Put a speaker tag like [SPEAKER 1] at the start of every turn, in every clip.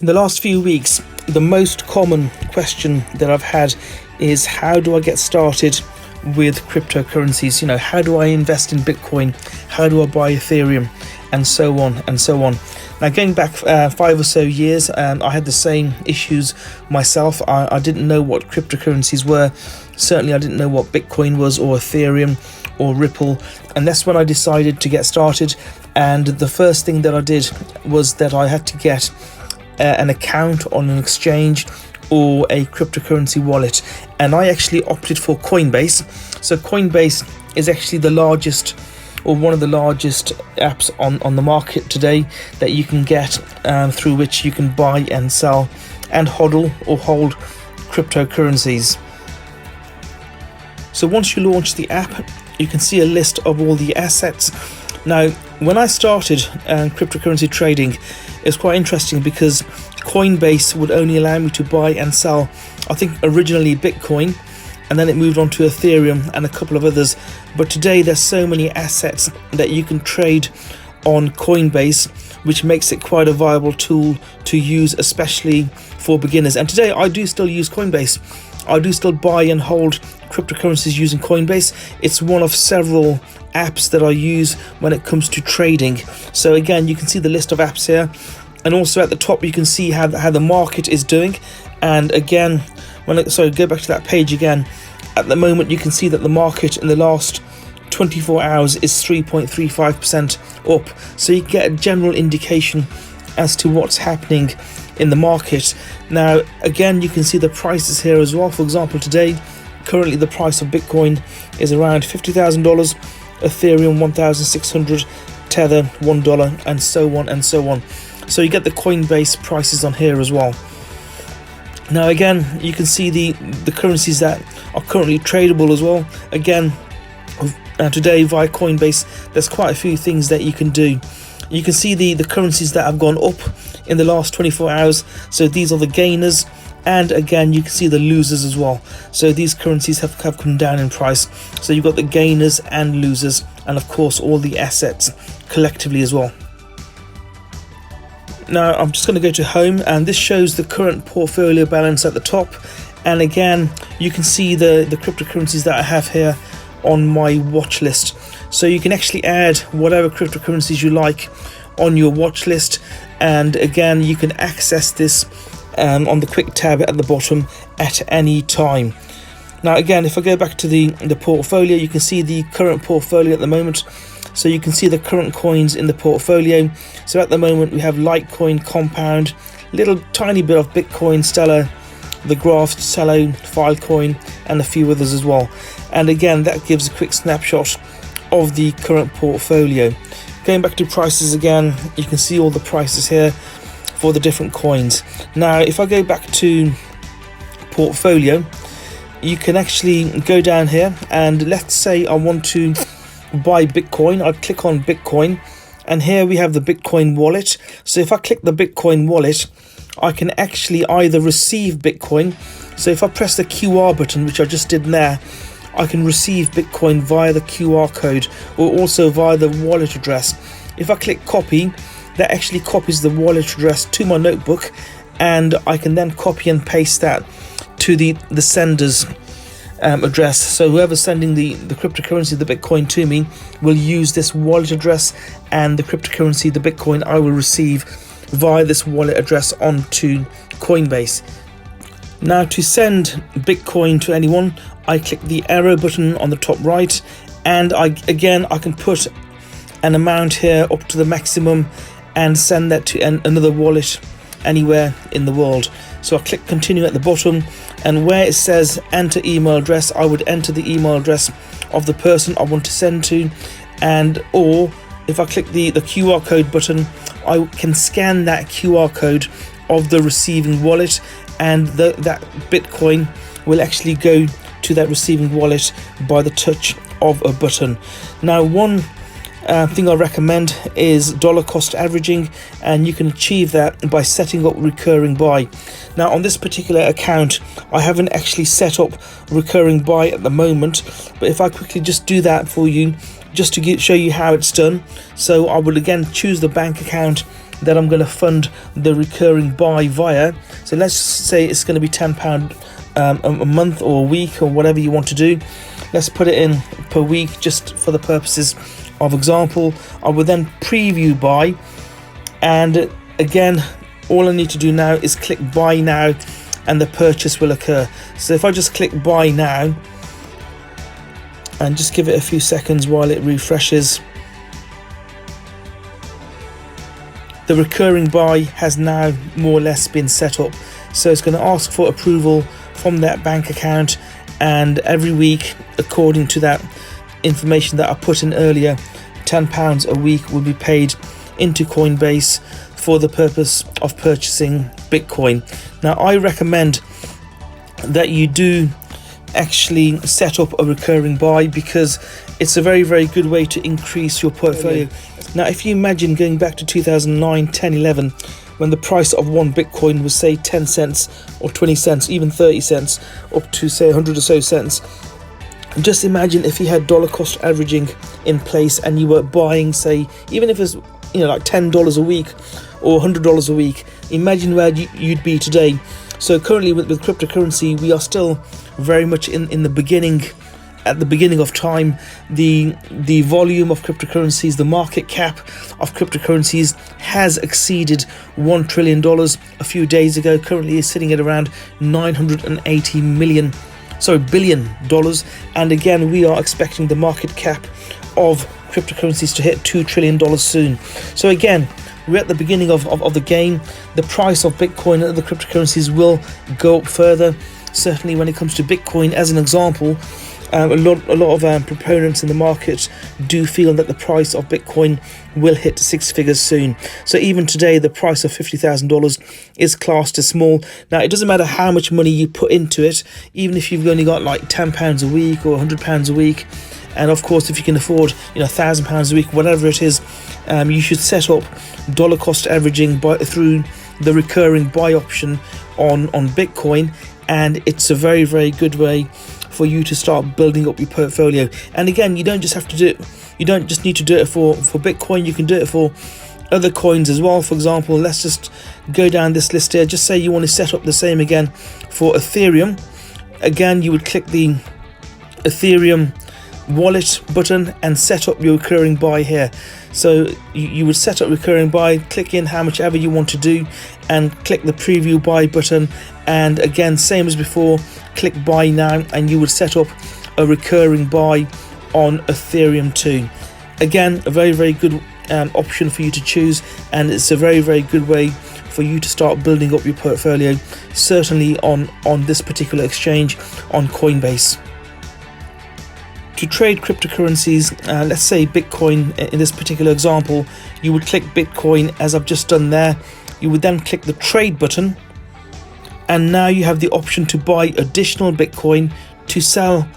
[SPEAKER 1] In the last few weeks, the most common question that I've had is, how do I get started with cryptocurrencies? How do I invest in Bitcoin? How do I buy Ethereum? And so on and so on. Now, going back 5 or so years, I had the same issues myself. I didn't know what cryptocurrencies were. Certainly, I didn't know what Bitcoin was, or Ethereum, or Ripple. And that's when I decided to get started. And the first thing that I did was that I had to get an account on an exchange or a cryptocurrency wallet. And I actually opted for Coinbase. So Coinbase is actually the largest, or one of the largest apps on the market today that you can get, through which you can buy and sell and hodl or hold cryptocurrencies. So once you launch the app, you can see a list of all the assets. Now, when I started cryptocurrency trading, it's quite interesting because Coinbase would only allow me to buy and sell, I think originally Bitcoin, and then it moved on to Ethereum and a couple of others. But today there's so many assets that you can trade on Coinbase, which makes it quite a viable tool to use, especially for beginners. And today I do still use Coinbase. I do still buy and hold cryptocurrencies using Coinbase. It's one of several apps that I use when it comes to trading. So again, you can see the list of apps here, and also at the top you can see how the market is doing. And again, go back to that page again. At the moment, you can see that the market in the last 24 hours is 3.35% up. So you get a general indication as to what's happening in the market. Now, again, you can see the prices here as well. For example, today, currently the price of Bitcoin is around $50,000, Ethereum $1,600, Tether $1, and so on and so on. So you get the Coinbase prices on here as well. Now again, you can see the currencies that are currently tradable as well. Again, today via Coinbase, there's quite a few things that you can do. You can see the currencies that have gone up in the last 24 hours. So these are the gainers. And again, you can see the losers as well. So these currencies have come down in price. So you've got the gainers and losers, and of course all the assets collectively as well. Now I'm just going to go to home, and this shows the current portfolio balance at the top. And again, you can see the cryptocurrencies that I have here on my watch list. So you can actually add whatever cryptocurrencies you like on your watch list. And again, you can access this on the quick tab at the bottom at any time. Now again, if I go back to the portfolio, you can see the current portfolio at the moment. So you can see the current coins in the portfolio. So at the moment we have Litecoin, Compound, little tiny bit of Bitcoin, Stellar, the Graph, Cello, Filecoin, and a few others as well. And again, that gives a quick snapshot of the current portfolio. Going back to prices again, you can see all the prices here for the different coins. Now if I go back to portfolio, you can actually go down here, and let's say I want to buy Bitcoin. I'd click on Bitcoin, and here we have the Bitcoin wallet. So if I click the Bitcoin wallet, I can actually either receive Bitcoin. So if I press the QR button, which I just did there, I can receive Bitcoin via the QR code, or also via the wallet address. If I click copy, that actually copies the wallet address to my notebook, and I can then copy and paste that to the sender's address. So whoever's sending the cryptocurrency, the Bitcoin, to me will use this wallet address, and the cryptocurrency, the Bitcoin, I will receive via this wallet address onto Coinbase. Now to send Bitcoin to anyone, I click the arrow button on the top right, and I can put an amount here up to the maximum and send that to another wallet anywhere in the world. So I click continue at the bottom, and where it says enter email address, I would enter the email address of the person I want to send to, or if I click the QR code button, I can scan that QR code of the receiving wallet, and that Bitcoin will actually go to that receiving wallet by the touch of a button. Now one thing I recommend is dollar cost averaging, and you can achieve that by setting up recurring buy. Now on this particular account, I haven't actually set up recurring buy at the moment, but if I quickly just do that for you, just to show you how it's done. So I will again choose the bank account that I'm going to fund the recurring buy via. So let's say it's going to be £10 a month or a week or whatever you want to do. Let's put it in per week just for the purposes of example. I will then preview buy, and again all I need to do now is click buy now and the purchase will occur. So if I just click buy now and just give it a few seconds while it refreshes, the recurring buy has now more or less been set up. So it's going to ask for approval from that bank account, and every week, according to that information that I put in earlier, £10 a week will be paid into Coinbase for the purpose of purchasing Bitcoin. Now I recommend that you do actually set up a recurring buy, because it's a very, very good way to increase your portfolio. Now if you imagine going back to 2009, 10, 11, when the price of one Bitcoin was say 10 cents or 20 cents, even 30 cents, up to say 100 or so cents. Just imagine if you had dollar cost averaging in place and you were buying, say, even if it's like $10 a week or $100 a week. Imagine where you'd be today. So currently with cryptocurrency, we are still very much in the beginning. At the beginning of time, the volume of cryptocurrencies, the market cap of cryptocurrencies has exceeded $1 trillion a few days ago. Currently is sitting at around $980 billion. And again, we are expecting the market cap of cryptocurrencies to hit $2 trillion soon. So again, we're at the beginning of the game. The price of Bitcoin and other cryptocurrencies will go up further. Certainly when it comes to Bitcoin, as an example, a lot of proponents in the market do feel that the price of Bitcoin will hit six figures soon. So even today, the price of $50,000 is classed as small. Now, it doesn't matter how much money you put into it, even if you've only got like £10 a week or £100 a week. And of course, if you can afford £1,000 a week, whatever it is, you should set up dollar cost averaging through the recurring buy option on Bitcoin. And it's a very, very good way for you to start building up your portfolio. And again, you don't just have to do it. You don't just need to do it for Bitcoin. You can do it for other coins as well. For example, let's just go down this list here. Just say you want to set up the same again for Ethereum. Again, you would click the Ethereum wallet button and set up your recurring buy here. So you would set up recurring buy, click in how much ever you want to do, and click the preview buy button. And again, same as before, click buy now, and you would set up a recurring buy on Ethereum too. Again, a very, very good option for you to choose, and it's a very, very good way for you to start building up your portfolio, certainly on this particular exchange, on Coinbase. To trade cryptocurrencies, let's say Bitcoin in this particular example, you would click Bitcoin as I've just done there. You would then click the trade button, and now you have the option to buy additional Bitcoin, to sell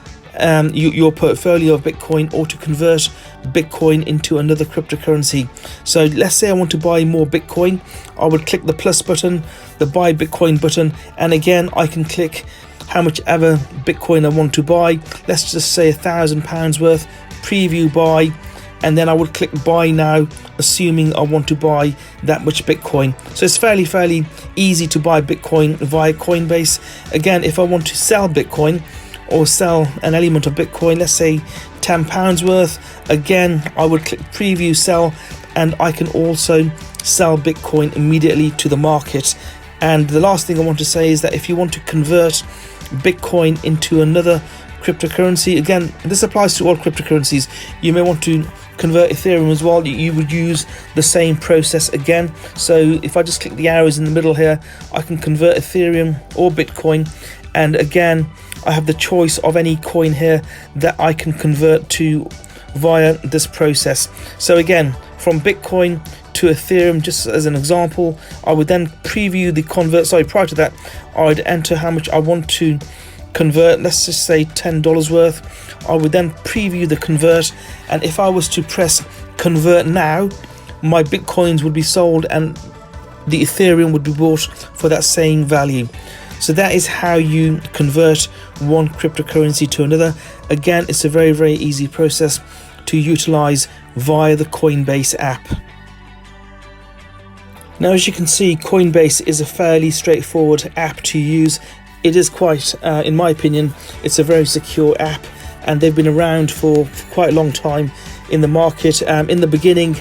[SPEAKER 1] your portfolio of Bitcoin, or to convert Bitcoin into another cryptocurrency. So let's say I want to buy more Bitcoin. I would click the plus button, the buy Bitcoin button, and again I can click how much ever Bitcoin I want to buy. Let's just say £1,000 worth, preview buy, and then I would click buy now, assuming I want to buy that much Bitcoin. So it's fairly easy to buy Bitcoin via Coinbase. Again, if I want to sell Bitcoin or sell an element of Bitcoin, let's say £10 worth, again I would click preview sell, and I can also sell Bitcoin immediately to the market. And the last thing I want to say is that if you want to convert Bitcoin into another cryptocurrency, again, this applies to all cryptocurrencies. You may want to convert Ethereum as well. You would use the same process again. So if I just click the arrows in the middle here, I can convert Ethereum or Bitcoin, and again I have the choice of any coin here that I can convert to via this process. So again, from Bitcoin to Ethereum, just as an example, I would then preview the convert. Sorry, prior to that, I'd enter how much I want to convert. Let's just say $10 worth. I would then preview the convert, and if I was to press convert now, my Bitcoins would be sold and the Ethereum would be bought for that same value. So that is how you convert one cryptocurrency to another. Again, it's a very easy process to utilize via the Coinbase app. Now, as you can see, Coinbase is a fairly straightforward app to use. It is quite, in my opinion, it's a very secure app, and they've been around for quite a long time in the market. In the beginning,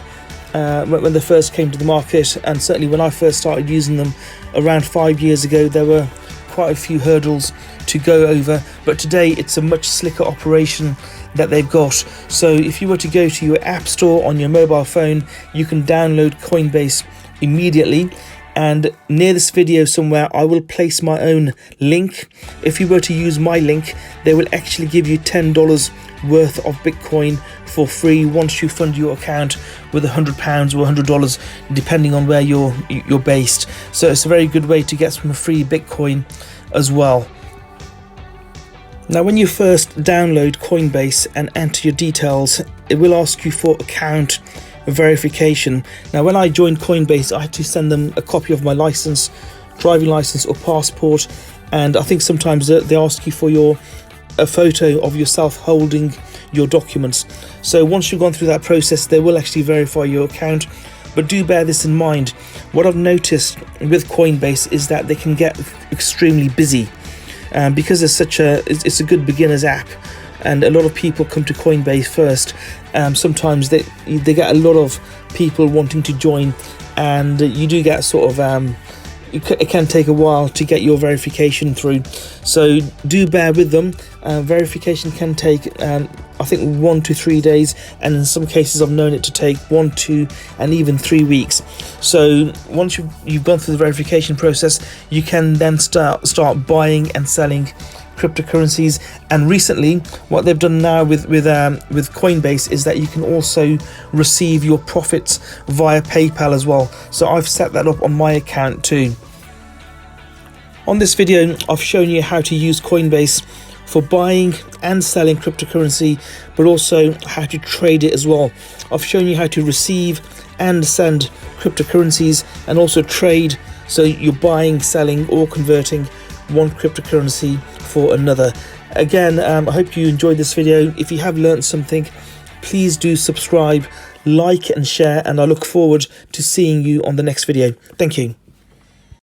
[SPEAKER 1] when they first came to the market, and certainly when I first started using them around 5 years ago, there were quite a few hurdles to go over, but today it's a much slicker operation that they've got. So if you were to go to your app store on your mobile phone, you can download Coinbase immediately, and near this video somewhere I will place my own link. If you were to use my link, they will actually give you $10 worth of Bitcoin for free once you fund your account with £100 or $100, depending on where you're based. So it's a very good way to get some free Bitcoin as well. Now, when you first download Coinbase and enter your details, it will ask you for account verification. Now, when I joined Coinbase, I had to send them a copy of my license, driving license or passport, and I think sometimes they ask you for a photo of yourself holding your documents. So once you've gone through that process, they will actually verify your account. But do bear this in mind. What I've noticed with Coinbase is that they can get extremely busy, because it's a good beginner's app, and a lot of people come to Coinbase first. Sometimes they get a lot of people wanting to join, and you do get sort of it can take a while to get your verification through. So do bear with them. Verification can take I think 1 to 3 days, and in some cases I've known it to take 1, 2 and even 3 weeks. So once you've gone through the verification process, you can then start buying and selling cryptocurrencies. And recently what they've done now with Coinbase is that you can also receive your profits via PayPal as well. So I've set that up on my account too. On this video, I've shown you how to use Coinbase for buying and selling cryptocurrency, but also how to trade it as well. I've shown you how to receive and send cryptocurrencies, and also trade, so you're buying, selling or converting one cryptocurrency for another. Again, I hope you enjoyed this video. If you have learned something, please do subscribe, like and share, and I look forward to seeing you on the next video. Thank you.